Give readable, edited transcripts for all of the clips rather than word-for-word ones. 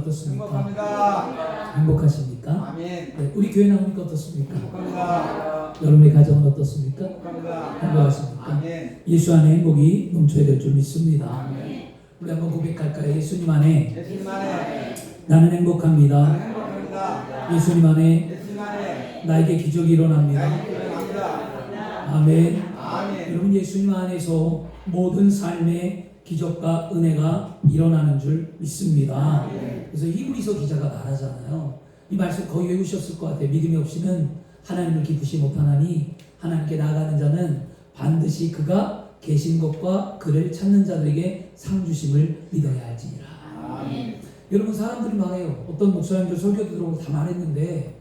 어떻습니까? 행복합니다. 행복하십니까? 아멘. 네, 우리 교회 나오니까 어떻습니까? 행복합니다. 여러분의 가정은 어떻습니까? 행복합니다. 행복하십니까? 아멘. 예수 안에 행복이 넘쳐야 될 줄 믿습니다. 아멘. 우리 한번 고백할까요? 예수님 안에 예수님 안에 나는 행복합니다. 행복합니다. 예수님 안에 예수님 안에 나에게 기적이 일어납니다. 나에게 기도합니다. 아멘. 아멘. 여러분 예수님 안에서 모든 삶의 기적과 은혜가 일어나는 줄 믿습니다. 그래서 히브리서 기자가 말하잖아요. 이 말씀 거의 외우셨을 것 같아요. 믿음이 없이는 하나님을 기쁘시 못하나니 하나님께 나아가는 자는 반드시 그가 계신 것과 그를 찾는 자들에게 상 주심을 믿어야 할지니라. 아멘. 여러분 사람들이 말해요. 어떤 목사님들 설교 들어오고 다 말했는데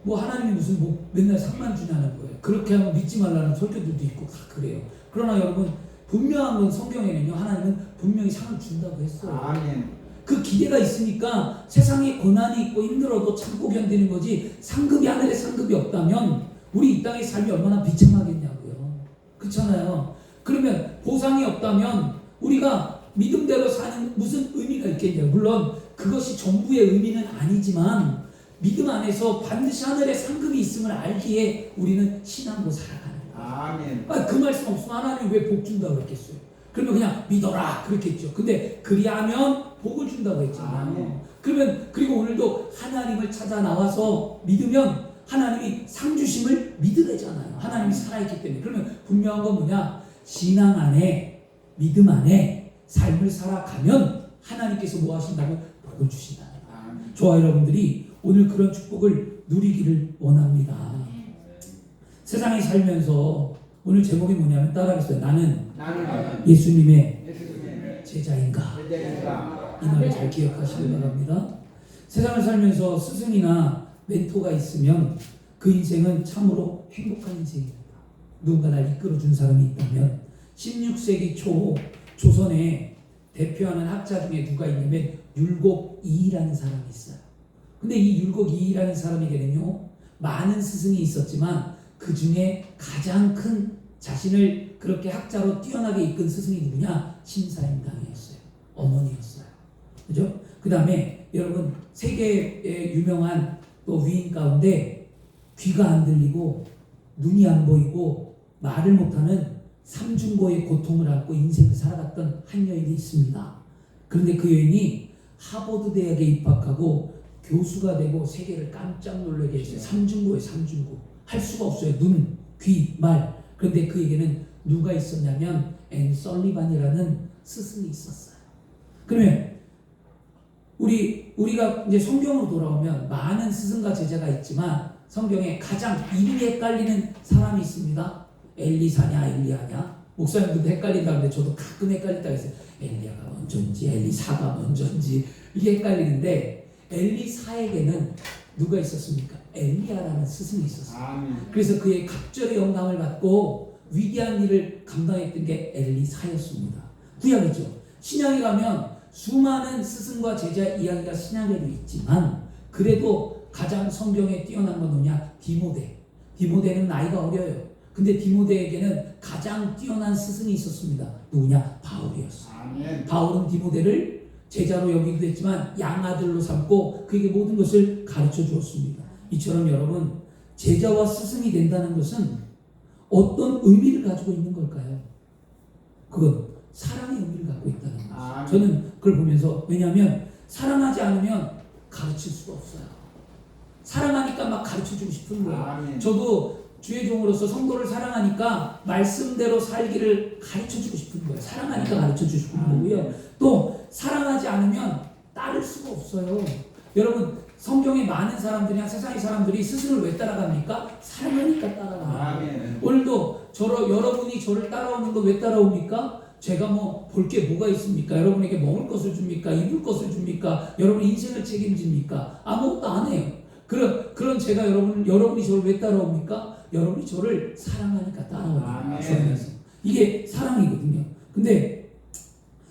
뭐 하나님이 무슨 뭐 맨날 상만 주냐는 거예요. 그렇게 하면 믿지 말라는 설교들도 있고 다 그래요. 그러나 여러분 분명한 건 성경에는요. 하나님은 분명히 상을 준다고 했어요. 아멘. 그 기대가 있으니까 세상에 고난이 있고 힘들어도 참고 견디는 거지 상급이 하늘에 상급이 없다면 우리 이 땅의 삶이 얼마나 비참하겠냐고요. 그렇잖아요. 그러면 보상이 없다면 우리가 믿음대로 사는 무슨 의미가 있겠냐고. 물론 그것이 전부의 의미는 아니지만 믿음 안에서 반드시 하늘에 상급이 있음을 알기에 우리는 신앙으로 살아가는 거예요. 아멘. 그 말씀 없으면 하나님이 왜 복 준다고 그랬겠어요? 그러면 그냥 믿어라 그랬겠죠. 근데 그리하면 복을 준다고 했잖아요. 그러면 그리고 오늘도 하나님을 찾아 나와서 믿으면 하나님이 상 주심을 믿으래잖아요. 하나님이 살아있기 때문에. 그러면 분명한 건 뭐냐? 신앙 안에 믿음 안에 삶을 살아가면 하나님께서 뭐 하신다고? 복을 주신다는 거예요. 저와 여러분들이 오늘 그런 축복을 누리기를 원합니다. 세상에 살면서 오늘 제목이 뭐냐면 따라하겠어요. 나는 예수님의 제자인가? 이 말을 잘 기억하시길 바랍니다. 세상을 살면서 스승이나 멘토가 있으면 그 인생은 참으로 행복한 인생입니다. 누군가 날 이끌어준 사람이 있다면 16세기 초 조선에 대표하는 학자 중에 누가 있냐면 율곡이라는 사람이 있어요. 근데 이 율곡이라는 사람에게는요 많은 스승이 있었지만 그 중에 가장 큰 자신을 그렇게 학자로 뛰어나게 이끈 스승이 누구냐? 심사임당이었어요. 어머니였어요. 그죠? 그 다음에 여러분 세계의 유명한 또 위인 가운데 귀가 안 들리고 눈이 안 보이고 말을 못하는 삼중고의 고통을 안고 인생을 살아갔던 한 여인이 있습니다. 그런데 그 여인이 하버드 대학에 입학하고 교수가 되고 세계를 깜짝 놀라게 했어요. 삼중고의 삼중고. 할 수가 없어요. 눈, 귀, 말. 그런데 그에게는 누가 있었냐면 앤 설리반이라는 스승이 있었어요. 그러면 우리가 이제 성경으로 돌아오면 많은 스승과 제자가 있지만 성경에 가장 이름이 헷갈리는 사람이 있습니다. 엘리사냐 엘리야냐. 목사님들도 헷갈린다는데 저도 가끔 헷갈린다고 했어요. 엘리야가 먼저인지 엘리사가 먼저인지 이게 헷갈리는데 엘리사에게는 누가 있었습니까? 엘리야라는 스승이 있었어요. 아멘. 그래서 그의 갑절의 영감을 받고 위대한 일을 감당했던 게 엘리사였습니다. 구약이죠. 신약에 가면 수많은 스승과 제자 이야기가 신약에도 있지만 그래도 가장 성경에 뛰어난 건 뭐냐? 디모데. 디모데는 나이가 어려요. 근데 디모데에게는 가장 뛰어난 스승이 있었습니다. 누구냐? 바울이었어요. 아멘. 바울은 디모데를 제자로 여기기도 했지만 양아들로 삼고 그에게 모든 것을 가르쳐 주었습니다. 이처럼 여러분 제자와 스승이 된다는 것은 어떤 의미를 가지고 있는 걸까요? 그건 사랑의 의미를 갖고 있다는 거죠. 저는 그걸 보면서 왜냐하면 사랑하지 않으면 가르칠 수가 없어요. 사랑하니까 막 가르쳐주고 싶은 거예요. 아멘. 저도 주의 종으로서 성도를 사랑하니까 말씀대로 살기를 가르쳐주고 싶은 거예요. 사랑하니까 가르쳐주고 싶은 거고요. 또 사랑하지 않으면 따를 수가 없어요. 여러분 성경에 많은 사람들이나 세상의 사람들이 스승을 왜 따라갑니까? 사랑하니까 따라가요. 오늘도 여러분이 저를 따라오는 거 왜 따라옵니까? 제가 뭐 볼 게 뭐가 있습니까? 여러분에게 먹을 것을 줍니까? 입을 것을 줍니까? 여러분 인생을 책임집니까? 아무것도 안 해요. 그런 제가 여러분이 저를 왜 따라옵니까? 여러분이 저를 사랑하니까 따라와요. 이게 사랑이거든요. 근데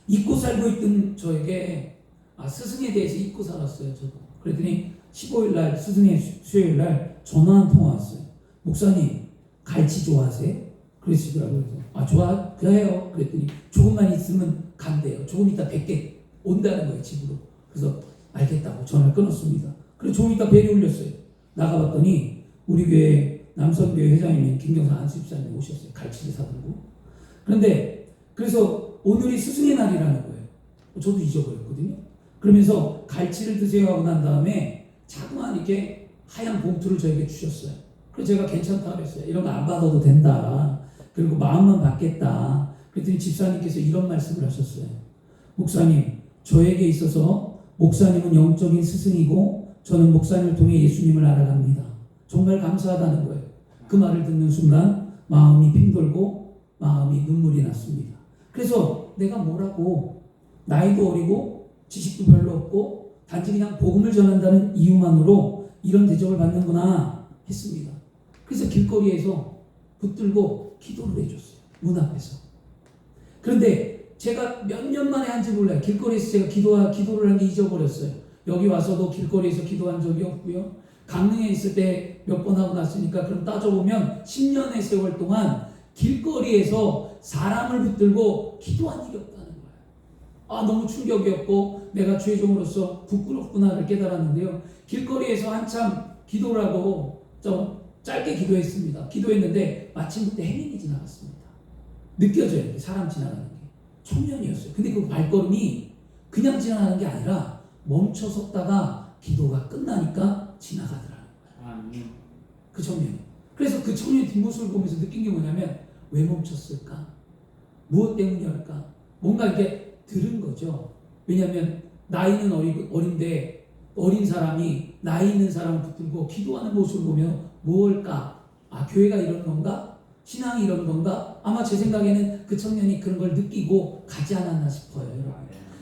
잊고 살고 있던 저에게 스승에 대해서 잊고 살았어요. 저도. 그랬더니 15일날 스승의 수요일날 전화 한 통 왔어요. 목사님 갈치 좋아하세요? 그러시더라고요. 좋아해요. 그랬더니 조금만 있으면 간대요. 조금 있다 100개 온다는 거예요. 집으로. 그래서 알겠다고 전화를 끊었습니다. 그래서 조금 있다 벨이 울렸어요. 나가봤더니 우리 교회 남성교회 회장님인 김경사 안수집사님 오셨어요. 갈치를 사들고. 그런데 그래서 오늘이 스승의 날이라는 거예요. 저도 잊어버렸거든요. 그러면서 갈치를 드세요 하고 난 다음에 자꾸만 이렇게 하얀 봉투를 저에게 주셨어요. 그래서 제가 괜찮다 그랬어요. 이런 거 안 받아도 된다. 그리고 마음만 받겠다. 그랬더니 집사님께서 이런 말씀을 하셨어요. 목사님, 저에게 있어서 목사님은 영적인 스승이고 저는 목사님을 통해 예수님을 알아갑니다. 정말 감사하다는 거예요. 그 말을 듣는 순간 마음이 핑돌고 마음이 눈물이 났습니다. 그래서 내가 뭐라고, 나이도 어리고 지식도 별로 없고 단지 그냥 복음을 전한다는 이유만으로 이런 대접을 받는구나 했습니다. 그래서 길거리에서 붙들고 기도를 해줬어요. 문 앞에서. 그런데 제가 몇 년 만에 한지 몰라요. 길거리에서 제가 기도를 한 게 잊어버렸어요. 여기 와서도 길거리에서 기도한 적이 없고요. 강릉에 있을 때 몇 번 하고 났으니까 그럼 따져보면 10년의 세월 동안 길거리에서 사람을 붙들고 기도한 일이 없다는 거예요. 아, 너무 충격이었고 내가 죄종으로서 부끄럽구나를 깨달았는데요. 길거리에서 한참 기도를 하고 좀 짧게 기도했습니다. 기도했는데 마침 그때 행인이 지나갔습니다. 느껴져요. 사람 지나가는 게. 청년이었어요. 근데 그 발걸음이 그냥 지나가는 게 아니라 멈춰 섰다가 기도가 끝나니까 지나가더라고요. 그 청년이. 그래서 그 청년의 뒷모습을 보면서 느낀 게 뭐냐면 왜 멈췄을까? 무엇 때문이었을까? 뭔가 이렇게 들은 거죠. 왜냐하면 나이는 어린데 어린 사람이 나이 있는 사람을 붙들고 기도하는 모습을 보면 뭘까? 아, 교회가 이런 건가? 신앙이 이런 건가? 아마 제 생각에는 그 청년이 그런 걸 느끼고 가지 않았나 싶어요, 여러분.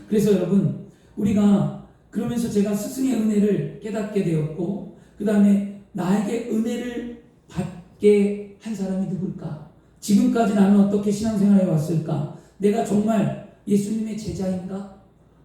그래서 여러분, 우리가 그러면서 제가 스승의 은혜를 깨닫게 되었고, 그 다음에 나에게 은혜를 받게 한 사람이 누굴까? 지금까지 나는 어떻게 신앙생활해 왔을까? 내가 정말 예수님의 제자인가?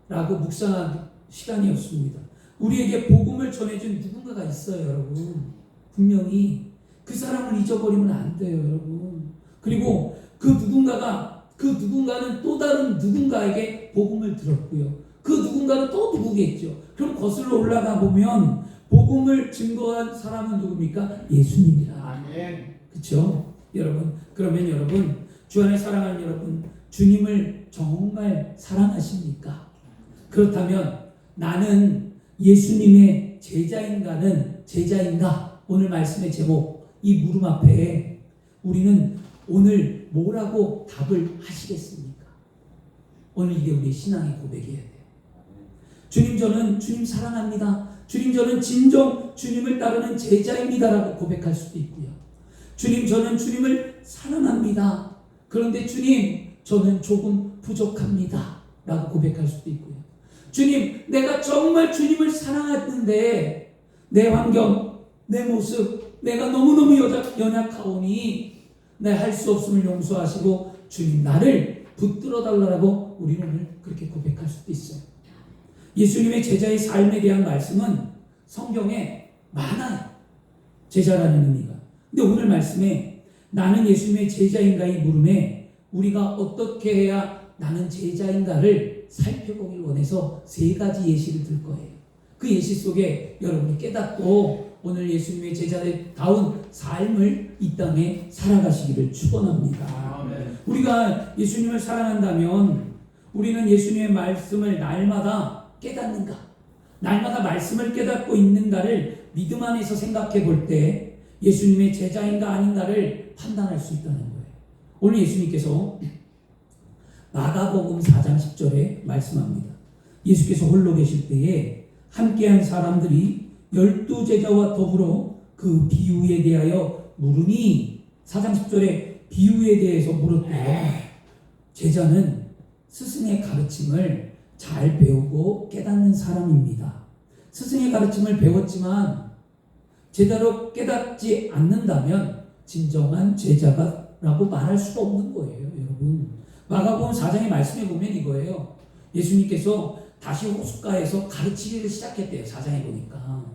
라고 묵상한 시간이었습니다. 우리에게 복음을 전해준 누군가가 있어요, 여러분. 분명히 그 사람을 잊어버리면 안 돼요, 여러분. 그리고 그 누군가는 또 다른 누군가에게 복음을 들었고요. 그 누군가는 또 누구겠죠. 그럼 거슬러 올라가 보면 복음을 증거한 사람은 누굽니까? 예수님이라. 아멘. 그렇죠? 여러분, 그러면 여러분, 주 안에 사랑하는 여러분, 주님을 정말 사랑하십니까? 그렇다면 나는 예수님의 제자인가? 오늘 말씀의 제목, 이 물음 앞에 우리는 오늘 뭐라고 답을 하시겠습니까? 오늘 이게 우리의 신앙의 고백이어야 돼요. 주님, 저는 주님 사랑합니다. 주님, 저는 진정 주님을 따르는 제자입니다라고 고백할 수도 있고요. 주님, 저는 주님을 사랑합니다. 그런데 주님, 저는 조금 부족합니다 라고 고백할 수도 있고요. 주님, 내가 정말 주님을 사랑했는데 내 환경, 내 모습, 내가 너무너무 연약하오니 내 할 수 없음을 용서하시고 주님, 나를 붙들어 달라고 우리는 오늘 그렇게 고백할 수도 있어요. 예수님의 제자의 삶에 대한 말씀은 성경에 많아요. 제자라는 의미가. 근데 오늘 말씀에 나는 예수님의 제자인가의 물음에 우리가 어떻게 해야 나는 제자인가를 살펴보길 원해서 3가지 예시를 들 거예요. 그 예시 속에 여러분이 깨닫고 오늘 예수님의 제자다운 삶을 이 땅에 살아가시기를 축원합니다. 아멘. 우리가 예수님을 사랑한다면 우리는 예수님의 말씀을 날마다 깨닫는가? 날마다 말씀을 깨닫고 있는가를 믿음 안에서 생각해 볼 때 예수님의 제자인가 아닌가를 판단할 수 있다는 거예요. 오늘 예수님께서 마가복음 4장 10절에 말씀합니다. 예수께서 홀로 계실 때에 함께한 사람들이 12제자와 더불어 그 비유에 대하여 물으니 4장 10절에 비유에 대해서 물었대요. 제자는 스승의 가르침을 잘 배우고 깨닫는 사람입니다. 스승의 가르침을 배웠지만 제대로 깨닫지 않는다면 진정한 제자라고 말할 수가 없는 거예요, 여러분. 마가복음 4장의 말씀에 보면 이거예요. 예수님께서 다시 호숫가에서 가르치기를 시작했대요, 4장에 보니까.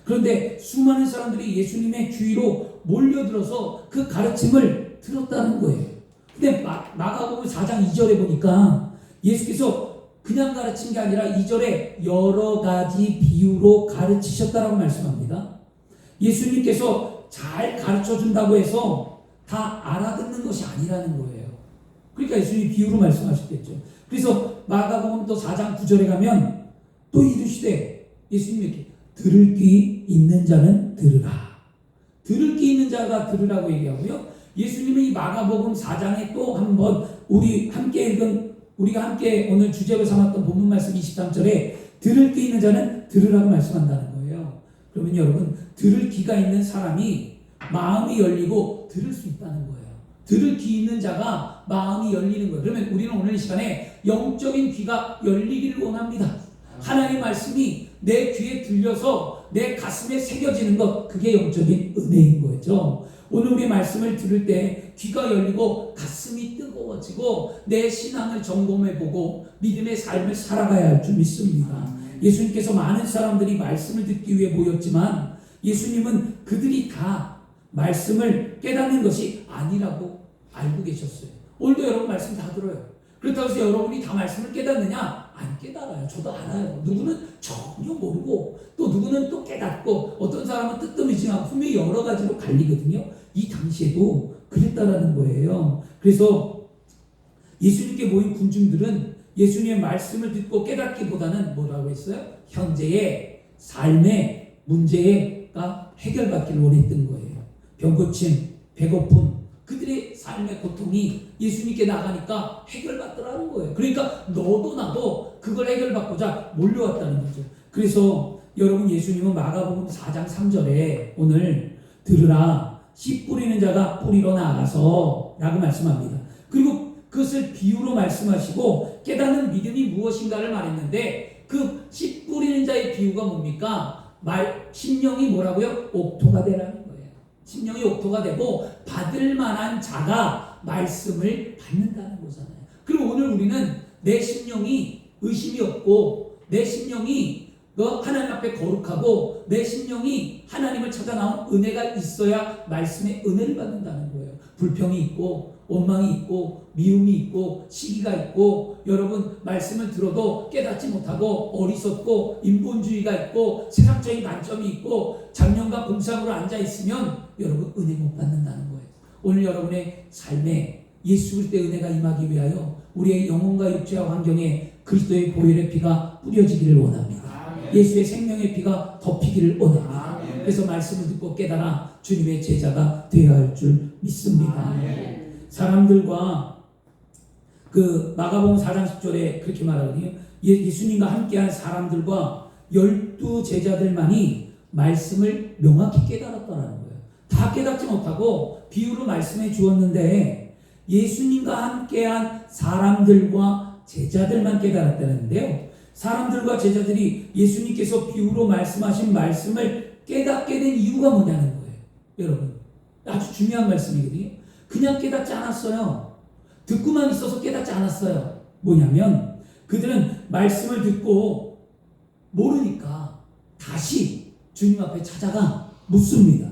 그런데 수많은 사람들이 예수님의 주위로 몰려들어서 그 가르침을 들었다는 거예요. 근데 마가복음 4장 2절에 보니까 예수께서 그냥 가르친 게 아니라 2절에 여러 가지 비유로 가르치셨다라고 말씀합니다. 예수님께서 잘 가르쳐 준다고 해서 다 알아듣는 것이 아니라는 거예요. 그러니까 예수님이 비유로 말씀하셨겠죠. 그래서 마가복음 또 4장 9절에 가면 또 이르시되 예수님이 이렇게 들을 귀 있는 자는 들으라. 들을 귀 있는 자가 들으라고 얘기하고요. 예수님은 이 마가복음 4장에 또 한번 우리가 함께 오늘 주제로 삼았던 본문 말씀 23절에 들을 귀 있는 자는 들으라고 말씀한다는 거예요. 그러면 여러분 들을 귀가 있는 사람이 마음이 열리고 들을 수 있다는 거예요. 들을 귀 있는 자가 마음이 열리는 거예요. 그러면 우리는 오늘 이 시간에 영적인 귀가 열리기를 원합니다. 하나님의 말씀이 내 귀에 들려서 내 가슴에 새겨지는 것, 그게 영적인 은혜인 거죠. 오늘 우리 말씀을 들을 때 귀가 열리고 가슴이 뜨거워지고 내 신앙을 점검해보고 믿음의 삶을 살아가야 할 줄 믿습니다. 예수님께서 많은 사람들이 말씀을 듣기 위해 모였지만 예수님은 그들이 다 말씀을 깨닫는 것이 아니라고 알고 계셨어요. 오늘도 여러분 말씀 다 들어요. 그렇다고 해서 여러분이 다 말씀을 깨닫느냐? 안 깨달아요. 저도 알아요. 누구는 전혀 모르고 또 누구는 또 깨닫고 어떤 사람은 뜨뜻미지만 분명히 여러 가지로 갈리거든요. 이 당시에도 그랬다라는 거예요. 그래서 예수님께 모인 군중들은 예수님의 말씀을 듣고 깨닫기보다는 뭐라고 했어요? 현재의 삶의 문제가 해결받기를 원했던 거예요. 병고침, 배고픔, 그들의 삶의 고통이 예수님께 나가니까 해결받더라는 거예요. 그러니까 너도 나도 그걸 해결받고자 몰려왔다는 거죠. 그래서 여러분 예수님은 마가복음 4장 3절에 오늘 들으라 씨 뿌리는 자가 뿌리러 나가서 라고 말씀합니다. 그리고 그것을 비유로 말씀하시고 깨닫는 믿음이 무엇인가를 말했는데 그 씨 뿌리는 자의 비유가 뭡니까? 심령이 뭐라고요? 옥토가 되라는 거예요. 심령이 옥토가 되고 받을 만한 자가 말씀을 받는다는 거잖아요. 그리고 오늘 우리는 내 심령이 의심이 없고 내 심령이 하나님 앞에 거룩하고 내 심령이 하나님을 찾아 나온 은혜가 있어야 말씀의 은혜를 받는다는 거예요. 불평이 있고 원망이 있고 미움이 있고 시기가 있고 여러분 말씀을 들어도 깨닫지 못하고 어리석고 인본주의가 있고 세상적인 관점이 있고 잡념과 공상으로 앉아있으면 여러분 은혜 못 받는다는 거예요. 오늘 여러분의 삶에 예수 그리스도의 은혜가 임하기 위하여 우리의 영혼과 육체와 환경에 그리스도의 보혈의 피가 뿌려지기를 원합니다. 예수의 생명의 피가 덮이기를 원합니다. 그래서 말씀을 듣고 깨달아 주님의 제자가 되어야 할 줄 믿습니다. 사람들과 그 마가복음 4장 10절에 그렇게 말하거든요. 예수님과 함께한 사람들과 12 제자들만이 말씀을 명확히 깨달았다는 거예요. 다 깨닫지 못하고 비유로 말씀해 주었는데 예수님과 함께한 사람들과 제자들만 깨달았다는데요. 사람들과 제자들이 예수님께서 비유로 말씀하신 말씀을 깨닫게 된 이유가 뭐냐는 거예요. 여러분 아주 중요한 말씀이거든요. 그냥 깨닫지 않았어요. 듣고만 있어서 깨닫지 않았어요. 뭐냐면 그들은 말씀을 듣고 모르니까 다시 주님 앞에 찾아가 묻습니다.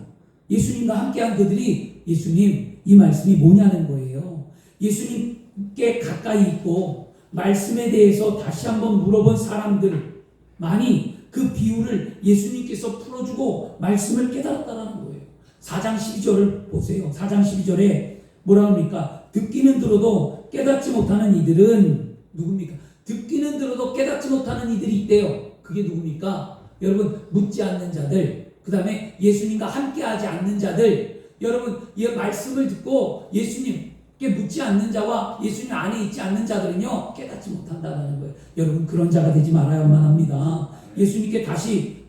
예수님과 함께한 그들이 예수님 이 말씀이 뭐냐는 거예요. 예수님께 가까이 있고 말씀에 대해서 다시 한번 물어본 사람들만이 그 비유를 예수님께서 풀어주고 말씀을 깨달았다는 거예요. 4장 12절을 보세요. 4장 12절에 뭐라 합니까? 듣기는 들어도 깨닫지 못하는 이들은 누굽니까? 듣기는 들어도 깨닫지 못하는 이들이 있대요. 그게 누굽니까? 여러분 묻지 않는 자들, 그 다음에 예수님과 함께하지 않는 자들. 여러분 이 말씀을 듣고 예수님께 묻지 않는 자와 예수님 안에 있지 않는 자들은요 깨닫지 못한다는 거예요. 여러분 그런 자가 되지 말아야만 합니다. 예수님께 다시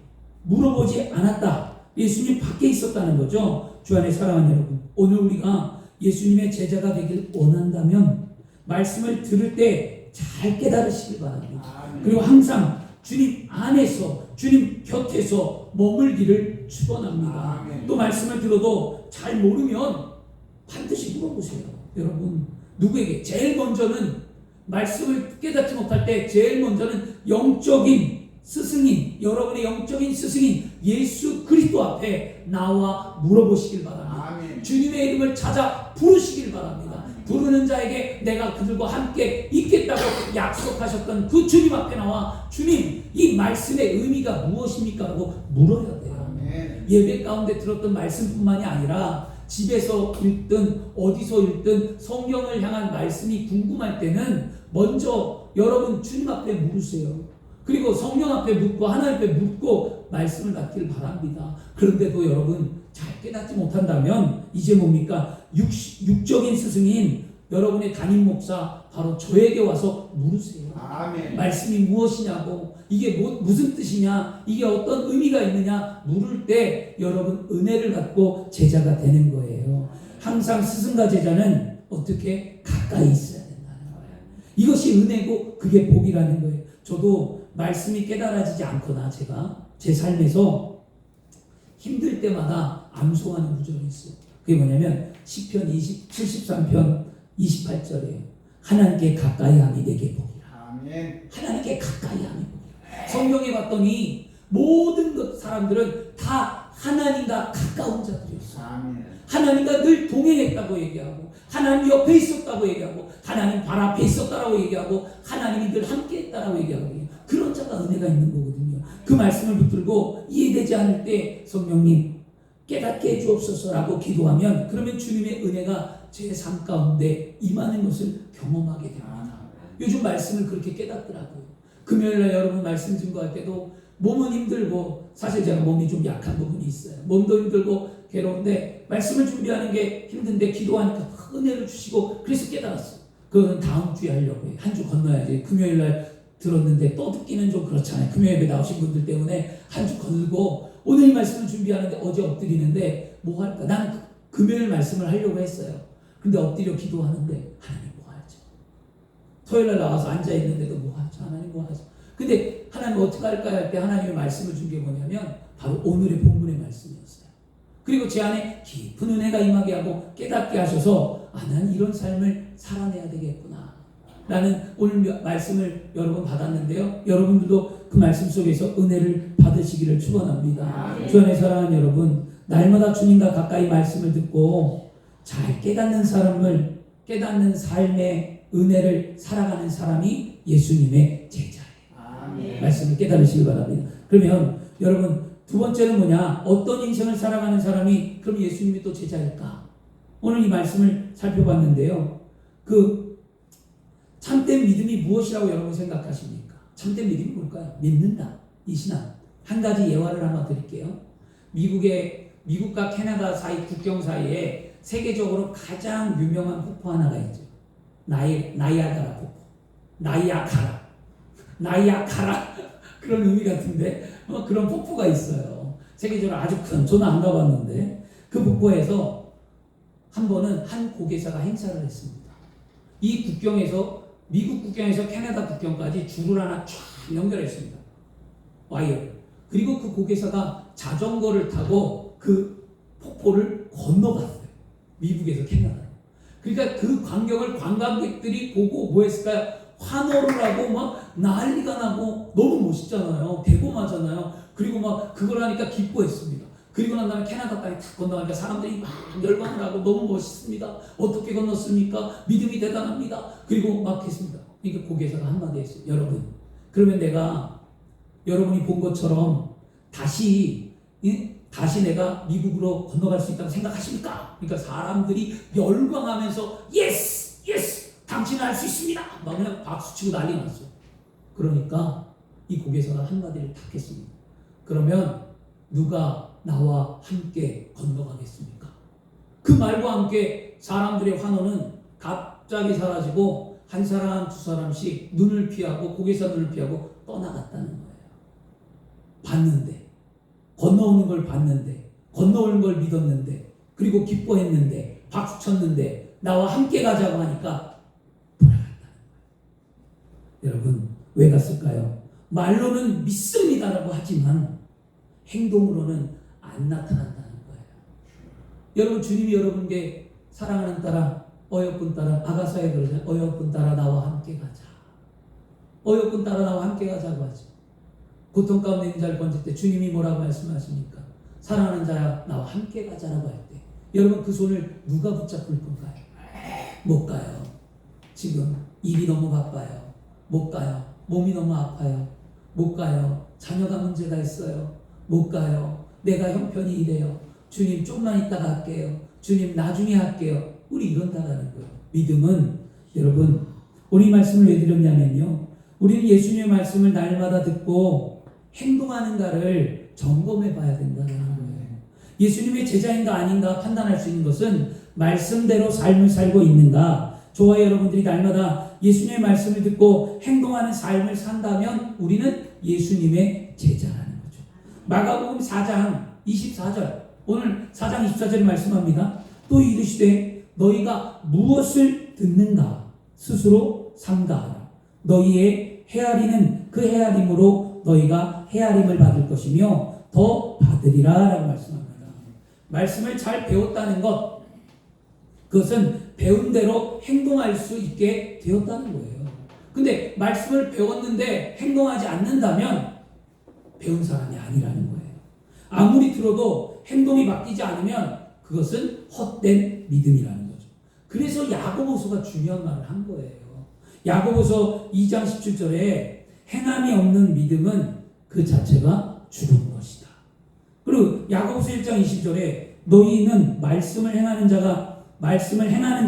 물어보지 않았다. 예수님 밖에 있었다는 거죠. 주 안에 사랑하는 여러분, 오늘 우리가 예수님의 제자가 되길 원한다면 말씀을 들을 때 잘 깨달으시길 바랍니다. 그리고 항상 주님 안에서 주님 곁에서 머물기를 축원합니다. 또 말씀을 들어도 잘 모르면 반드시 물어보세요. 여러분 누구에게? 제일 먼저는 말씀을 깨닫지 못할 때 제일 먼저는 영적인 스승인, 여러분의 영적인 스승인 예수 그리스도 앞에 나와 물어보시길 바랍니다. 주님의 이름을 찾아 부르시길 바랍니다. 부르는 자에게 내가 그들과 함께 있겠다고 약속하셨던 그 주님 앞에 나와 주님 이 말씀의 의미가 무엇입니까? 하고 물어야 돼요. 아멘. 예배 가운데 들었던 말씀뿐만이 아니라 집에서 읽든 어디서 읽든 성경을 향한 말씀이 궁금할 때는 먼저 여러분 주님 앞에 물으세요. 그리고 성령 앞에 묻고 하나님 앞에 묻고 말씀을 받길 바랍니다. 그런데도 여러분 잘 깨닫지 못한다면 이제 뭡니까? 육적인 스승인 여러분의 담임 목사 바로 저에게 와서 물으세요. 아멘. 말씀이 무엇이냐고, 이게 무슨 뜻이냐, 이게 어떤 의미가 있느냐 물을 때 여러분 은혜를 받고 제자가 되는 거예요. 항상 스승과 제자는 어떻게 가까이 있어야 된다는 거예요. 이것이 은혜고 그게 복이라는 거예요. 저도 말씀이 깨달아지지 않거나 제가 제 삶에서 힘들 때마다 암송하는 구절이 있어요. 그게 뭐냐면 시편 73편 28절이에요. 하나님께 가까이 함이 내게 복이라. 아멘. 하나님께 가까이 함이 복이라. 성경에 봤더니 모든 사람들은 다 하나님과 가까운 자들이었어요. 아멘. 하나님과 늘 동행했다고 얘기하고 하나님 옆에 있었다고 얘기하고 하나님 발 앞에 있었다라고 얘기하고 하나님이 늘 함께 했다라고 얘기하고 그런 자가 은혜가 있는 거거든요. 그 말씀을 붙들고 이해되지 않을 때 성령님 깨닫게 해주옵소서라고 기도하면 그러면 주님의 은혜가 제 삶 가운데 임하는 것을 경험하게 됩니다. 요즘 말씀을 그렇게 깨닫더라고요. 금요일날 여러분 말씀 증거할 때도 몸은 힘들고 사실 제가 몸이 좀 약한 부분이 있어요. 몸도 힘들고 괴로운데 말씀을 준비하는 게 힘든데 기도하니까 은혜를 주시고 그래서 깨달았어요. 그거는 다음 주에 하려고 해요. 한 주 건너야지. 금요일날 들었는데 또 듣기는 좀 그렇잖아요. 금요일에 나오신 분들 때문에 한 주 거들고 오늘 이 말씀을 준비하는데 어제 엎드리는데 뭐 할까? 나는 금요일 말씀을 하려고 했어요. 근데 엎드려 기도하는데 하나님 뭐 하죠? 토요일날 나와서 앉아있는데도 뭐 하죠? 하나님 뭐 하죠? 근데 하나님 어떻게 할까 할 때 하나님의 말씀을 준 게 뭐냐면 바로 오늘의 본문의 말씀이었어요. 그리고 제 안에 깊은 은혜가 임하게 하고 깨닫게 하셔서 난 이런 삶을 살아내야 되겠구나 라는 오늘 말씀을 여러분 받았는데요. 여러분들도 그 말씀 속에서 은혜를 받으시기를 축원합니다. 주 안에 사랑하는 여러분, 날마다 주님과 가까이 말씀을 듣고 잘 깨닫는 삶의 은혜를 살아가는 사람이 예수님의 제자예요. 아멘. 말씀을 깨달으시기 바랍니다. 그러면 여러분 두 번째는 뭐냐? 어떤 인생을 살아가는 사람이 그럼 예수님이 또 제자일까? 오늘 이 말씀을 살펴봤는데요. 그 참된 믿음이 무엇이라고 여러분 생각하십니까? 참된 믿음이 뭘까요? 믿는다. 이 신앙. 한 가지 예화를 하나 드릴게요. 미국과 캐나다 사이 국경 사이에 세계적으로 가장 유명한 폭포 하나가 있죠. 나이아가라 폭포. 나이아가라 그런 의미 같은데 그런 폭포가 있어요. 세계적으로 아주 큰, 저는 안 가봤는데 그 폭포에서 한 번은 한 고개사가 행사를 했습니다. 이 국경에서 미국 국경에서 캐나다 국경까지 줄을 하나 쫙 연결했습니다. 와이어. 그리고 그 고개사가 자전거를 타고 그 폭포를 건너갔어요. 미국에서 캐나다로. 그러니까 그 광경을 관광객들이 보고 뭐 했을까요? 환호를 하고 막 난리가 나고 너무 멋있잖아요. 대범하잖아요. 그리고 막 그걸 하니까 기뻐했습니다. 그리고 난 다음에 캐나다 땅에 탁 건너가니까 사람들이 막 열광을 하고 너무 멋있습니다. 어떻게 건넜습니까? 믿음이 대단합니다. 그리고 막 했습니다. 그러니까 고개사가 한마디 했어요. 여러분, 그러면 내가 여러분이 본 것처럼 다시 내가 미국으로 건너갈 수 있다고 생각하십니까? 그러니까 사람들이 열광하면서 예스! 예스! 당신은 할 수 있습니다! 막 그냥 박수치고 난리 났어요. 그러니까 이 고개사가 한마디를 탁 했습니다. 그러면 누가 나와 함께 건너가겠습니까? 그 말과 함께 사람들의 환호는 갑자기 사라지고 한 사람 두 사람씩 눈을 피하고 고개사 눈을 피하고 떠나갔다는 거예요. 봤는데, 건너오는 걸 봤는데, 건너오는 걸 믿었는데, 그리고 기뻐했는데, 박수 쳤는데, 나와 함께 가자고 하니까 돌아갔다는 거예요. 여러분, 왜 갔을까요? 말로는 믿습니다라고 하지만 행동으로는 안 나타난다는 거예요. 여러분, 주님이 여러분께 사랑하는 딸아, 어여쁜 딸아, 아가서에 그러잖아요. 어여쁜 딸아 나와 함께 가자. 어여쁜 딸아 나와 함께 가자고 하죠. 고통 가운데 있는 자를 건질 때 주님이 뭐라고 말씀하십니까? 사랑하는 자야 나와 함께 가자라고 할 때 여러분 그 손을 누가 붙잡을 건가요? 못 가요. 지금 일이 너무 바빠요. 못 가요. 몸이 너무 아파요. 못 가요. 자녀가 문제가 있어요. 못 가요. 내가 형편이 이래요. 주님 좀만 이따가 할게요. 주님 나중에 할게요. 우리 이런다라는 거예요. 믿음은 여러분 오늘 이 말씀을 왜 드렸냐면요. 우리는 예수님의 말씀을 날마다 듣고 행동하는가를 점검해 봐야 된다는 거예요. 예수님의 제자인가 아닌가 판단할 수 있는 것은 말씀대로 삶을 살고 있는가. 저와 여러분들이 날마다 예수님의 말씀을 듣고 행동하는 삶을 산다면 우리는 예수님의 제자라는 거죠. 마가복음 4장 24절 오늘 4장 24절에 말씀합니다. 또 이르시되 너희가 무엇을 듣는가 스스로 삼가하라. 너희의 헤아리는 그 헤아림으로 너희가 헤아림을 받을 것이며 더 받으리라 라고 말씀합니다. 말씀을 잘 배웠다는 것, 그것은 배운 대로 행동할 수 있게 되었다는 거예요. 근데 말씀을 배웠는데 행동하지 않는다면 배운 사람이 아니라는 거예요. 아무리 들어도 행동이 바뀌지 않으면 그것은 헛된 믿음이라는 거죠. 그래서 야고보서가 중요한 말을 한 거예요. 야고보서 2장 17절에 행함이 없는 믿음은 그 자체가 죽은 것이다. 그리고 야고보서 1장 20절에 너희는 말씀을 행하는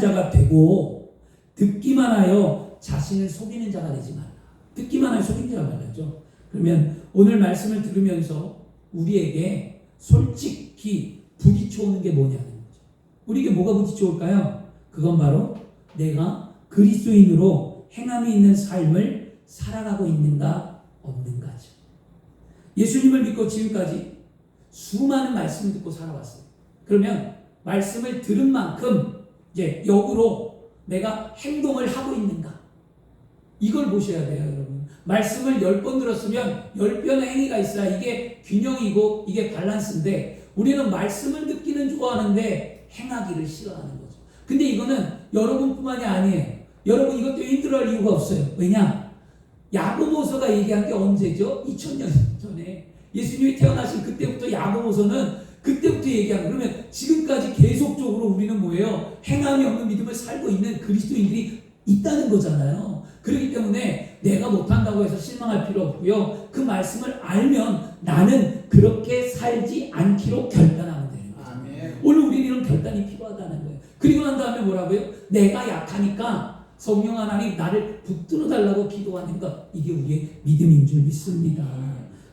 자가 되고 듣기만 하여 자신을 속이는 자가 되지 말라. 듣기만 하여 속이는 자가 말이죠. 그러면 오늘 말씀을 들으면서 우리에게 솔직히 부딪혀오는 게 뭐냐는 거죠. 우리에게 뭐가 부딪혀올까요? 그건 바로 내가 그리스도인으로 행함이 있는 삶을 살아가고 있는가 없는가죠. 예수님을 믿고 지금까지 수많은 말씀을 듣고 살아왔어요. 그러면 말씀을 들은 만큼 이제 역으로 내가 행동을 하고 있는가? 이걸 보셔야 돼요, 여러분. 말씀을 10번 들었으면 10변의 행위가 있어야 이게 균형이고 이게 밸런스인데 우리는 말씀을 듣기는 좋아하는데 행하기를 싫어하는 거죠. 근데 이거는 여러분뿐만이 아니에요. 여러분 이것 때문에 힘들어할 이유가 없어요. 왜냐? 야고보서가 얘기한 게 언제죠? 2000년 전에 예수님이 태어나신 그때부터 야고보서는 그때부터 얘기한 거예요. 그러면 지금까지 계속적으로 우리는 뭐예요? 행함이 없는 믿음을 살고 있는 그리스도인들이 있다는 거잖아요. 그렇기 때문에 내가 못한다고 해서 실망할 필요 없고요. 그 말씀을 알면 나는 그렇게 살지 않기로 결단하면 되는 거죠. 아멘. 오늘 우리는 이런 결단이 필요하다는 거예요. 그리고 난 다음에 뭐라고요? 내가 약하니까 성령 하나님 나를 붙들어 달라고 기도하는 것, 이게 우리의 믿음인 줄 믿습니다.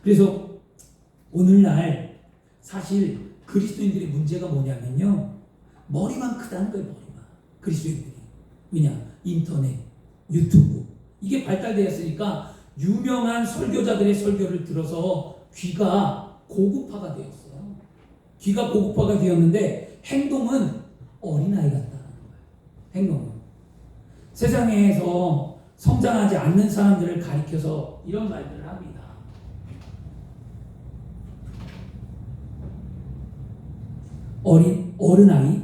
그래서 오늘날 사실 그리스도인들의 문제가 뭐냐면요, 머리만 크다는 거예요. 머리만. 그리스도인들이. 왜냐? 인터넷, 유튜브 이게 발달되었으니까 유명한 설교자들의 설교를 들어서 귀가 고급화가 되었어요. 귀가 고급화가 되었는데 행동은 어린아이 같다는 거예요. 행동은 세상에서 성장하지 않는 사람들을 가리켜서 이런 말들을 합니다. 어른아이,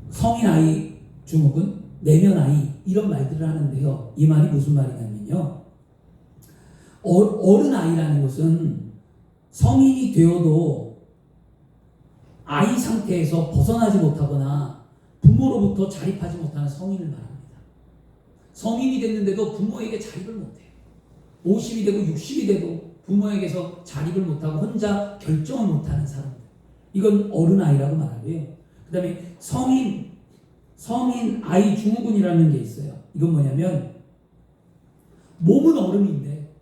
성인아이, 중국은 내면아이, 이런 말들을 하는데요. 이 말이 무슨 말이냐면요, 어른아이라는 것은 성인이 되어도 아이 상태에서 벗어나지 못하거나 부모로부터 자립하지 못하는 성인을 말합니다. 성인이 됐는데도 부모에게 자립을 못해요. 50이 되고 60이 돼도 부모에게서 자립을 못하고 혼자 결정을 못하는 사람들, 이건 어른아이라고 말하고요. 그 다음에 성인 아이 증후군이라는 게 있어요. 이건 뭐냐면 몸은 어른인데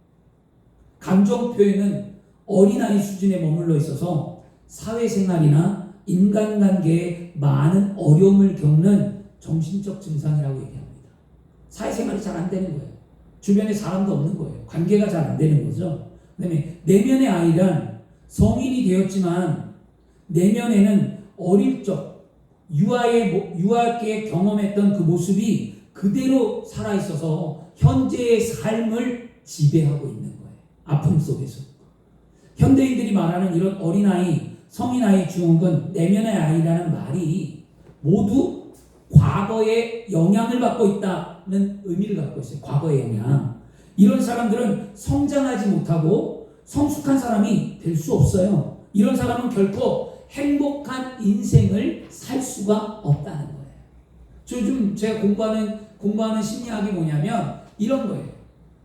감정 표현은 어린아이 수준에 머물러 있어서 사회생활이나 인간관계에 많은 어려움을 겪는 정신적 증상이라고 얘기합니다. 사회생활이 잘 안 되는 거예요. 주변에 사람도 없는 거예요. 관계가 잘 안 되는 거죠. 그 다음에 내면의 아이란 성인이 되었지만 내면에는 어릴 적 유아기에 경험했던 그 모습이 그대로 살아있어서 현재의 삶을 지배하고 있는 거예요. 아픔 속에서. 현대인들이 말하는 이런 어린아이, 성인아이, 중흥은 내면의 아이라는 말이 모두 과거에 영향을 받고 있다는 의미를 갖고 있어요. 과거의 영향. 이런 사람들은 성장하지 못하고 성숙한 사람이 될 수 없어요. 이런 사람은 결코 행복한 인생을 살 수가 없다는 거예요. 요즘 제가 공부하는 심리학이 뭐냐면 이런 거예요.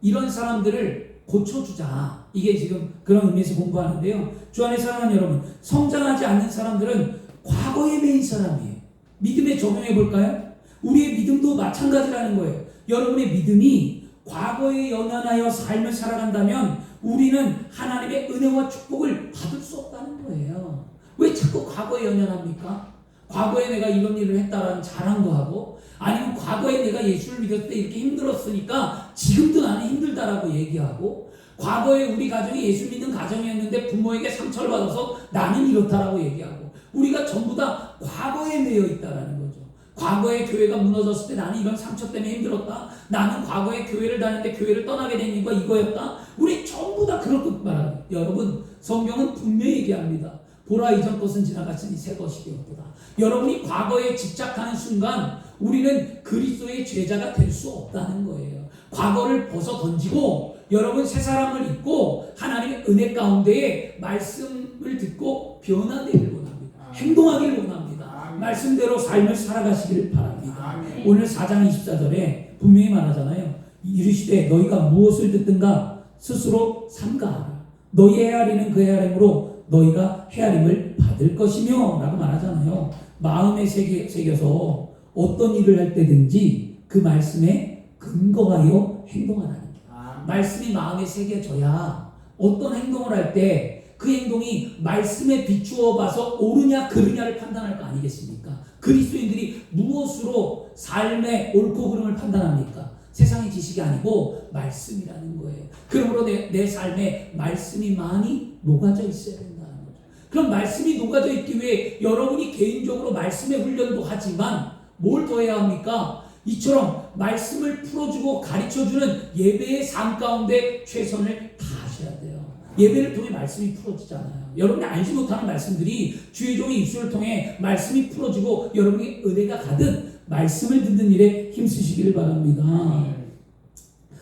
이런 사람들을 고쳐주자. 이게 지금 그런 의미에서 공부하는데요. 주 안에 사랑하는 여러분, 성장하지 않는 사람들은 과거에 매인 사람이에요. 믿음에 적용해 볼까요? 우리의 믿음도 마찬가지라는 거예요. 여러분의 믿음이 과거에 연연하여 삶을 살아간다면 우리는 하나님의 은혜와 축복을 받을 수 없다는 거예요. 왜 자꾸 과거에 연연합니까? 과거에 내가 이런 일을 했다라는 자랑도 하고, 아니면 과거에 내가 예수를 믿었을 때 이렇게 힘들었으니까 지금도 나는 힘들다라고 얘기하고, 과거에 우리 가정이 예수 믿는 가정이었는데 부모에게 상처를 받아서 나는 이렇다라고 얘기하고, 우리가 전부 다 과거에 매여 있다라는 거죠. 과거에 교회가 무너졌을 때 나는 이런 상처 때문에 힘들었다. 나는 과거에 교회를 다녔는데 교회를 떠나게 된 이유가 이거였다. 우리 전부 다 그렇게 말합니다. 여러분, 성경은 분명히 얘기합니다. 보라, 이전 것은 지나갔으니 새 것이 되었도다. 여러분이 과거에 집착하는 순간 우리는 그리스도의 제자가 될 수 없다는 거예요. 과거를 벗어 던지고 여러분 새 사람을 입고 하나님의 은혜 가운데에 말씀을 듣고 변화되기를 원합니다. 행동하기를 원합니다. 말씀대로 삶을 살아가시기를 바랍니다. 오늘 4장 24절에 분명히 말하잖아요. 이르시되 너희가 무엇을 듣든가 스스로 삼가하라. 너희 헤아리는 그 헤아림으로 너희가 헤아림을 받을 것이며 라고 말하잖아요. 마음에 새겨서 어떤 일을 할 때든지 그 말씀에 근거하여 행동하라는 거예요. 말씀이 마음에 새겨져야 어떤 행동을 할 때 그 행동이 말씀에 비추어 봐서 옳으냐 그르냐를 판단할 거 아니겠습니까? 그리스도인들이 무엇으로 삶의 옳고 그름을 판단합니까? 세상의 지식이 아니고 말씀이라는 거예요. 그러므로 내 삶에 말씀이 많이 녹아져 있어야 된다는 거죠. 그럼 말씀이 녹아져 있기 위해 여러분이 개인적으로 말씀의 훈련도 하지만 뭘 더 해야 합니까? 이처럼 말씀을 풀어주고 가르쳐주는 예배의 삶 가운데 최선을 다하셔야 돼요. 예배를 통해 말씀이 풀어지잖아요. 여러분이 알지 못하는 말씀들이 주의 종의 입술을 통해 말씀이 풀어지고 여러분이 은혜가 가득 말씀을 듣는 일에 힘쓰시기를 바랍니다.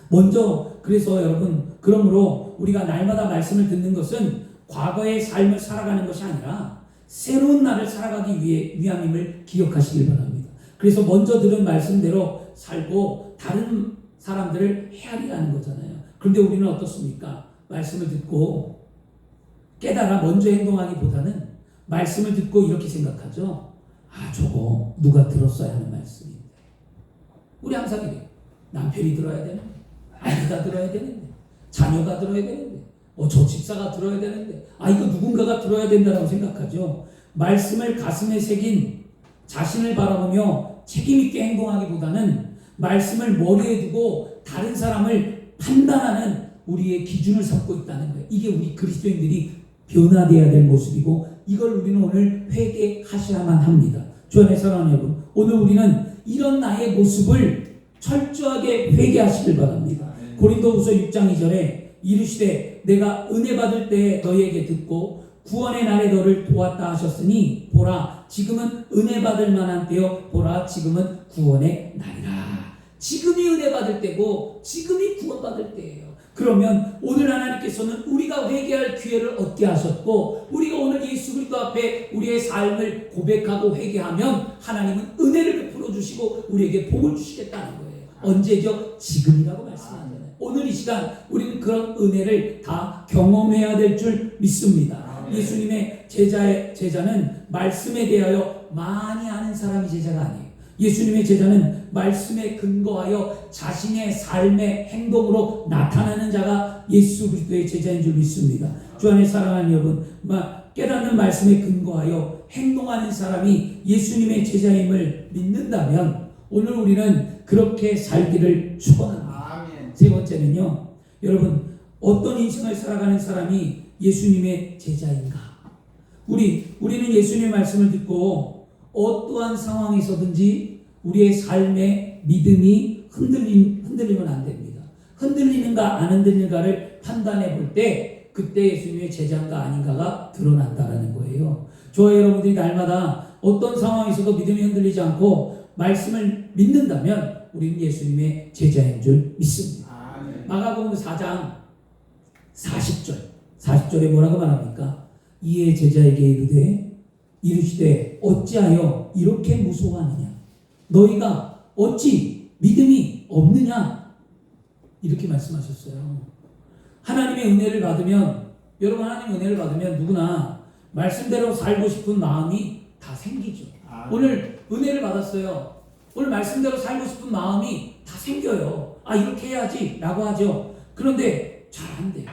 먼저 그래서 여러분, 그러므로 우리가 날마다 말씀을 듣는 것은 과거의 삶을 살아가는 것이 아니라 새로운 날을 살아가기 위함임을 기억하시길 바랍니다. 그래서 먼저 들은 말씀대로 살고 다른 사람들을 헤아리라는 거잖아요. 그런데 우리는 어떻습니까? 말씀을 듣고 깨달아 먼저 행동하기보다는 말씀을 듣고 이렇게 생각하죠. 아, 저거 누가 들었어야 하는 말씀인데. 우리 항상 이래요. 남편이 들어야 되는데, 아이가 들어야 되는데, 자녀가 들어야 되는데, 저 집사가 들어야 되는데, 이거 누군가가 들어야 된다고 생각하죠. 말씀을 가슴에 새긴 자신을 바라보며 책임있게 행동하기보다는 말씀을 머리에 두고 다른 사람을 판단하는 우리의 기준을 삼고 있다는 거예요. 이게 우리 그리스도인들이 변화되어야 될 모습이고, 이걸 우리는 오늘 회개하셔야만 합니다. 주 안에 사랑하는 여러분, 오늘 우리는 이런 나의 모습을 철저하게 회개하시길 바랍니다. 고린도후서 6장 2절에 이르시되 내가 은혜 받을 때 너희에게 듣고 구원의 날에 너를 도왔다 하셨으니 보라 지금은 은혜 받을 만한 때요 보라 지금은 구원의 날이라. 지금이 은혜 받을 때고 지금이 구원 받을 때예요. 그러면 오늘 하나님께서는 우리가 회개할 기회를 얻게 하셨고, 우리가 오늘 예수 그리스도 앞에 우리의 삶을 고백하고 회개하면 하나님은 은혜를 베풀어 주시고 우리에게 복을 주시겠다는 거예요. 언제죠? 지금이라고 말씀하잖아요. 오늘 이 시간 우리는 그런 은혜를 다 경험해야 될 줄 믿습니다. 예수님의 제자는 말씀에 대하여 많이 아는 사람이 제자가 아니에요. 예수님의 제자는 말씀에 근거하여 자신의 삶의 행동으로 나타나는 자가 예수 그리스도의 제자인 줄 믿습니다. 주 안에 사랑하는 여러분, 깨닫는 말씀에 근거하여 행동하는 사람이 예수님의 제자임을 믿는다면 오늘 우리는 그렇게 살기를 축원합니다. 세 번째는요, 여러분, 어떤 인생을 살아가는 사람이 예수님의 제자인가? 우리는 예수님의 말씀을 듣고 어떠한 상황에서든지 우리의 삶의 믿음이 흔들리면 안 됩니다. 흔들리는가 안 흔들리는가를 판단해 볼 때 그때 예수님의 제자인가 아닌가가 드러난다라는 거예요. 저와 여러분들이 날마다 어떤 상황에서도 믿음이 흔들리지 않고 말씀을 믿는다면 우리는 예수님의 제자인 줄 믿습니다. 마가복음 4장 40절에 뭐라고 말합니까? 이에 제자에게 이르시되 어찌하여 이렇게 무서워하느냐? 너희가 어찌 믿음이 없느냐? 이렇게 말씀하셨어요. 하나님의 은혜를 받으면, 여러분, 하나님의 은혜를 받으면 누구나 말씀대로 살고 싶은 마음이 다 생기죠. 오늘 은혜를 받았어요. 오늘 말씀대로 살고 싶은 마음이 다 생겨요. 아, 이렇게 해야지 라고 하죠. 그런데 잘 안 돼요.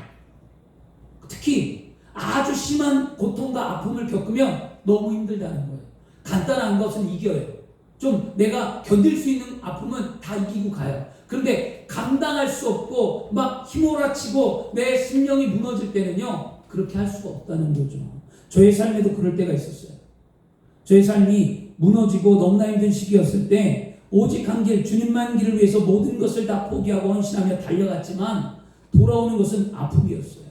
특히 아주 심한 고통과 아픔을 겪으면 너무 힘들다는 거예요. 간단한 것은 이겨요. 좀 내가 견딜 수 있는 아픔은 다 이기고 가요. 그런데 감당할 수 없고 막 휘몰아치고 내 심령이 무너질 때는요, 그렇게 할 수가 없다는 거죠. 저의 삶에도 그럴 때가 있었어요. 저의 삶이 무너지고 너무나 힘든 시기였을 때 오직 한 길, 주님만 길을 위해서 모든 것을 다 포기하고 헌신하며 달려갔지만 돌아오는 것은 아픔이었어요.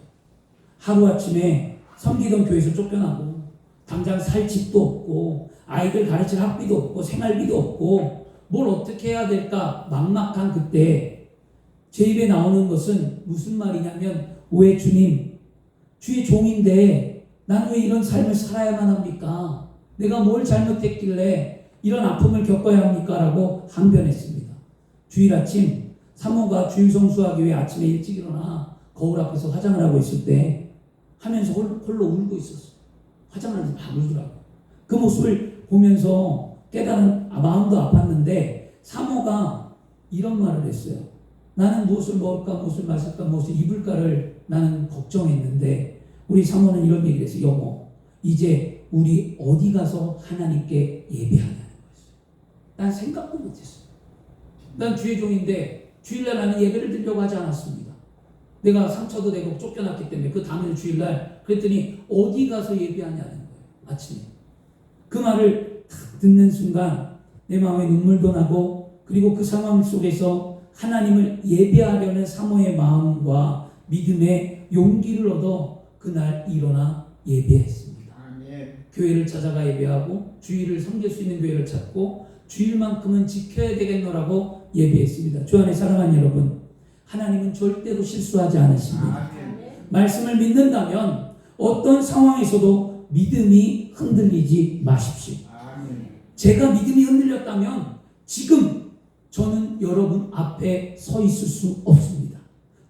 하루아침에 섬기던 교회에서 쫓겨나고 당장 살 집도 없고 아이들 가르칠 학비도 없고 생활비도 없고 뭘 어떻게 해야 될까 막막한 그때 제 입에 나오는 것은 무슨 말이냐면, 왜 주님, 주의 종인데 난 왜 이런 삶을 살아야만 합니까? 내가 뭘 잘못했길래 이런 아픔을 겪어야 합니까? 라고 항변했습니다. 주일 아침 사모가 주일 성수하기 위해 아침에 일찍 일어나 거울 앞에서 화장을 하고 있을 때 하면서 홀로 울고 있었어요. 화장을 하면서 막 울더라고요. 그 모습을 보면서 깨달은 마음도 아팠는데 사모가 이런 말을 했어요. 나는 무엇을 먹을까, 무엇을 마실까, 무엇을 입을까를 나는 걱정했는데 우리 사모는 이런 얘기를 했어요. 여보, 이제 우리 어디 가서 하나님께 예배하냐는 거였어요. 난 생각도 못했어요. 난 주의 종인데 주일날 나는 예배를 드리려고 하지 않았습니다. 내가 상처도 내고 쫓겨났기 때문에 그 다음날 주일날 그랬더니 어디 가서 예배하냐는 거예요. 아침에. 그 말을 딱 듣는 순간 내 마음에 눈물도 나고, 그리고 그 상황 속에서 하나님을 예배하려는 사모의 마음과 믿음의 용기를 얻어 그날 일어나 예배했습니다. 아멘. 교회를 찾아가 예배하고 주일을 섬길 수 있는 교회를 찾고 주일만큼은 지켜야 되겠노라고 예배했습니다. 주 안에 사랑하는 여러분, 하나님은 절대로 실수하지 않으십니다. 아멘. 말씀을 믿는다면 어떤 상황에서도 믿음이 흔들리지 마십시오. 아멘. 제가 믿음이 흔들렸다면 지금 저는 여러분 앞에 서 있을 수 없습니다.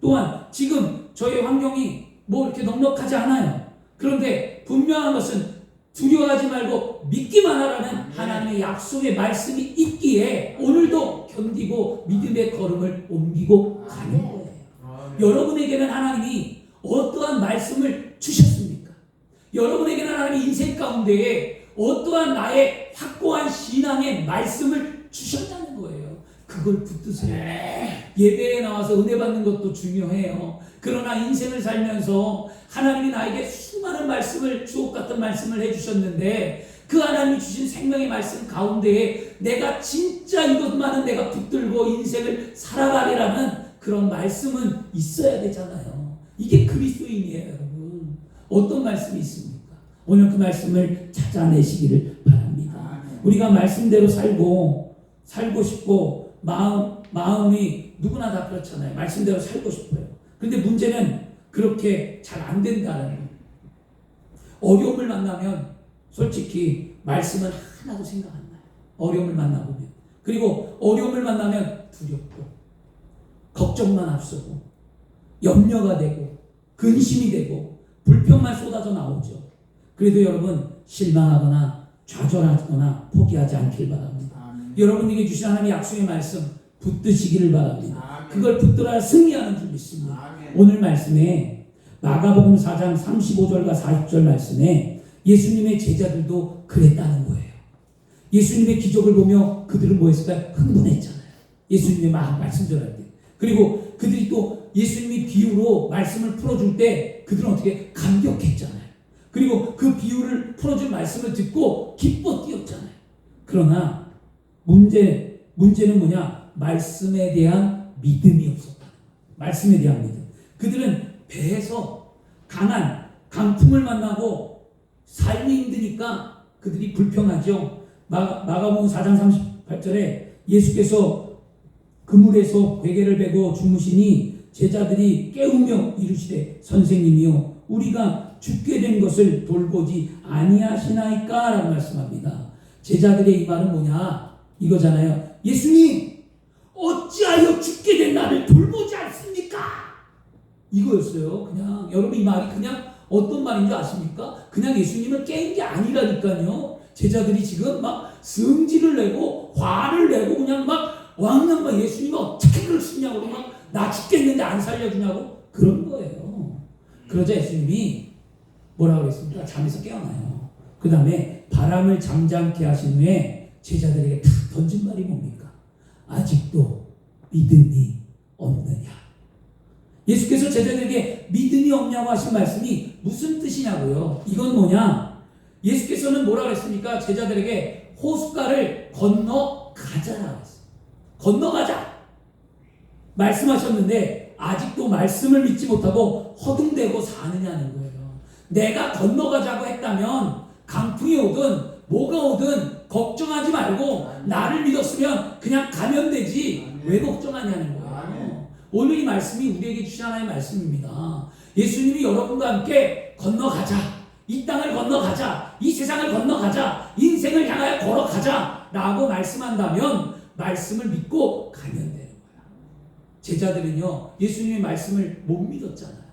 또한 지금 저의 환경이 뭐 이렇게 넉넉하지 않아요. 그런데 분명한 것은 두려워하지 말고 믿기만 하라는 하나님의 약속의 말씀이 있기에 오늘도 견디고 믿음의 걸음을 옮기고 가는 거예요. 여러분에게는 하나님이 어떠한 말씀을 주셨습니까? 여러분에게는 하나님이 인생 가운데에 어떠한 나의 확고한 신앙의 말씀을 주셨다는 거예요. 그걸 붙드세요. 예배에 나와서 은혜 받는 것도 중요해요. 그러나 인생을 살면서 하나님이 나에게 수많은 말씀을, 주옥 같은 말씀을 해주셨는데 그 하나님이 주신 생명의 말씀 가운데에 내가 진짜 이것만은 내가 붙들고 인생을 살아가리라는 그런 말씀은 있어야 되잖아요. 이게 그리스도인이에요, 여러분. 어떤 말씀이 있습니까? 오늘 그 말씀을 찾아내시기를 바랍니다. 우리가 말씀대로 살고 싶고 마음이 누구나 다 그렇잖아요. 말씀대로 살고 싶어요. 근데 문제는 그렇게 잘 안 된다는 거예요. 어려움을 만나면 솔직히 말씀은 하나도 생각 안 나요. 어려움을 만나보면. 그리고 어려움을 만나면 두렵고 걱정만 앞서고 염려가 되고 근심이 되고 불평만 쏟아져 나오죠. 그래도 여러분 실망하거나 좌절하거나 포기하지 않길 바랍니다. 여러분에게 주신 하나님의 약속의 말씀 붙드시기를 바랍니다. 그걸 붙들어야 승리하는 줄 믿습니다. 오늘 말씀에 마가복음 4장 35절과 40절 말씀에 예수님의 제자들도 그랬다는 거예요. 예수님의 기적을 보며 그들은 뭐 했을까요? 흥분했잖아요. 예수님의 말씀 전할 때. 그리고 그들이 또 예수님이 비유로 말씀을 풀어줄 때 그들은 어떻게 감격했잖아요. 그리고 그 비유를 풀어준 말씀을 듣고 기뻐 뛰었잖아요. 그러나 문제는 뭐냐? 말씀에 대한 믿음이 없었다. 말씀에 대한 믿음. 그들은 배에서 강한 강풍을 만나고 삶이 힘드니까 그들이 불평하죠. 마가복음 4장 38절에 예수께서 그물에서 베개를 베고 주무시니 제자들이 깨우며 이르시되 선생님이요 우리가 죽게 된 것을 돌보지 아니하시나이까? 라고 말씀합니다. 제자들의 이 말은 뭐냐? 이거잖아요. 예수님, 어찌하여 죽게 된 나를 돌보지 않습니까? 이거였어요. 그냥 여러분 이 말이 그냥 어떤 말인지 아십니까? 그냥 예수님을 깬 게 아니라니까요. 제자들이 지금 막 성질을 내고 화를 내고 그냥 막 왕냥 막 예수님이 어떻게 그럴 수 있냐고 막 나 죽겠는데 안 살려주냐고 그런 거예요. 그러자 예수님이 뭐라고 그랬습니까? 잠에서 깨어나요. 그 다음에 바람을 잠잠케 하신 후에 제자들에게 탁 던진 말이 뭡니까? 아직도 믿음이 없느냐? 예수께서 제자들에게 믿음이 없냐고 하신 말씀이 무슨 뜻이냐고요? 이건 뭐냐? 예수께서는 뭐라 그랬습니까? 제자들에게 호숫가를 건너가자라고 했어요. 건너가자! 말씀하셨는데 아직도 말씀을 믿지 못하고 허둥대고 사느냐는 거예요. 내가 건너가자고 했다면 강풍이 오든 뭐가 오든 걱정하지 말고 나를 믿었으면 그냥 가면 되지 왜 걱정하냐는 거예요. 오늘 이 말씀이 우리에게 주신 하나님의 말씀입니다. 예수님이 여러분과 함께 건너가자, 이 땅을 건너가자, 이 세상을 건너가자, 인생을 향하여 걸어가자 라고 말씀한다면 말씀을 믿고 가면 되는 거야. 제자들은요 예수님의 말씀을 못 믿었잖아요.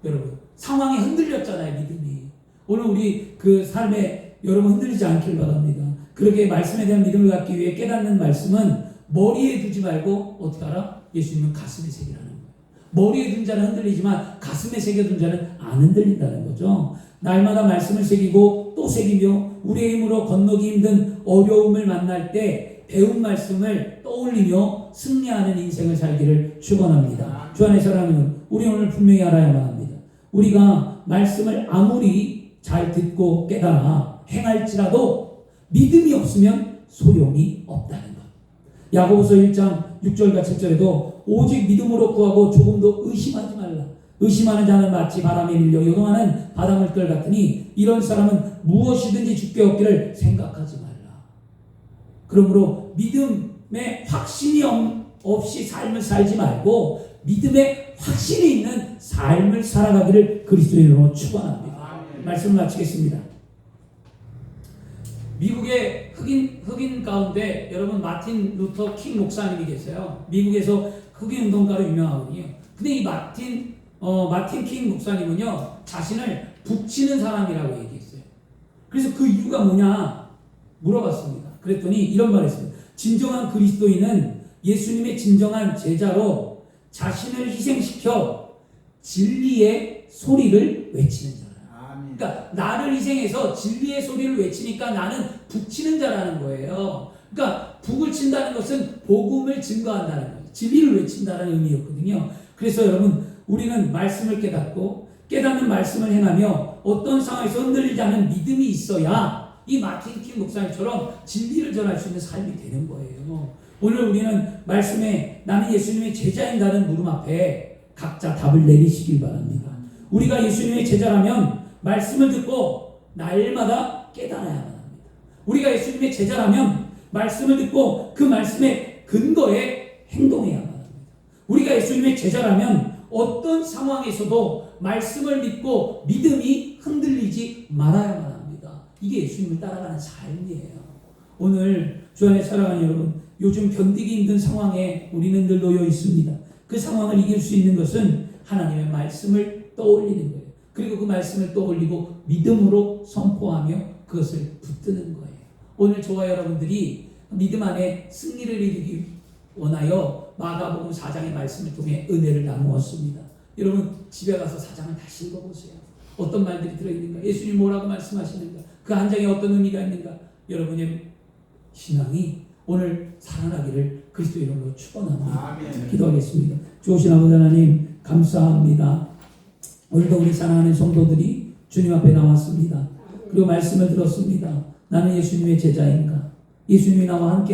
여러분 상황이 흔들렸잖아요. 믿음이. 오늘 우리 그 삶에 여러분 흔들리지 않길 바랍니다. 그렇게 말씀에 대한 믿음을 갖기 위해 깨닫는 말씀은 머리에 두지 말고 어떻게 알아? 예수님은 가슴에 새기라는 거예요. 머리에 둔 자는 흔들리지만 가슴에 새겨둔 자는 안 흔들린다는 거죠. 날마다 말씀을 새기고 또 새기며 우리의 힘으로 건너기 힘든 어려움을 만날 때 배운 말씀을 떠올리며 승리하는 인생을 살기를 축원합니다. 주 안의 사랑은 우리 오늘 분명히 알아야만 합니다. 우리가 말씀을 아무리 잘 듣고 깨달아 행할지라도 믿음이 없으면 소용이 없다는 것. 야고보서 1장 6절과 7절에도 오직 믿음으로 구하고 조금도 의심하지 말라. 의심하는 자는 마치 바람에 밀려 요동하는 바닷물결 같으니 이런 사람은 무엇이든지 주께 얻기를 생각하지 말라. 그러므로 믿음에 확신이 없이 삶을 살지 말고 믿음에 확신이 있는 삶을 살아가기를 그리스도의 이름으로 축원합니다. 말씀을 마치겠습니다. 미국의 흑인 가운데 여러분 마틴 루터 킹 목사님이 계세요. 미국에서 흑인 운동가로 유명하거든요. 근데 이 마틴 킹 목사님은요 자신을 북치는 사람이라고 얘기했어요. 그래서 그 이유가 뭐냐 물어봤습니다. 그랬더니 이런 말을 했어요. 진정한 그리스도인은 예수님의 진정한 제자로 자신을 희생시켜 진리의 소리를 외치는 자라. 그러니까 나를 희생해서 진리의 소리를 외치니까 나는 북치는 자라는 거예요. 그러니까 북을 친다는 것은 복음을 증거한다는 거예요. 진리를 외친다는 의미였거든요. 그래서 여러분 우리는 말씀을 깨닫고 깨닫는 말씀을 행하며 어떤 상황에서 흔들리지 않은 믿음이 있어야 이 마틴 킹 목사님처럼 진리를 전할 수 있는 삶이 되는 거예요. 오늘 우리는 말씀에 나는 예수님의 제자인가는 물음 앞에 각자 답을 내리시길 바랍니다. 우리가 예수님의 제자라면 말씀을 듣고 날마다 깨달아야만 합니다. 우리가 예수님의 제자라면 말씀을 듣고 그 말씀의 근거에 행동해야만 합니다. 우리가 예수님의 제자라면 어떤 상황에서도 말씀을 믿고 믿음이 흔들리지 말아야만 합니다. 이게 예수님을 따라가는 삶이에요. 오늘 주 안에 살아가는 여러분, 요즘 견디기 힘든 상황에 우리는 늘 놓여 있습니다. 그 상황을 이길 수 있는 것은 하나님의 말씀을 떠올리는 거예요. 그리고 그 말씀을 떠올리고 믿음으로 선포하며 그것을 붙드는 거예요. 오늘 저와 여러분들이 믿음 안에 승리를 이루기 원하여 마가복음 4장의 말씀을 통해 은혜를 나누었습니다. 여러분 집에 가서 4장을 다시 읽어보세요. 어떤 말들이 들어있는가? 예수님 뭐라고 말씀하시는가? 그 한 장에 어떤 의미가 있는가? 여러분의 신앙이 오늘 살아나기를 그리스도 이름으로 축원합니다. 기도하겠습니다. 주오신 아버지 하나님 감사합니다. 오늘도 우리 사랑하는 성도들이 주님 앞에 나왔습니다. 그리고 말씀을 들었습니다. 나는 예수님의 제자인가? 예수님이 나와 함께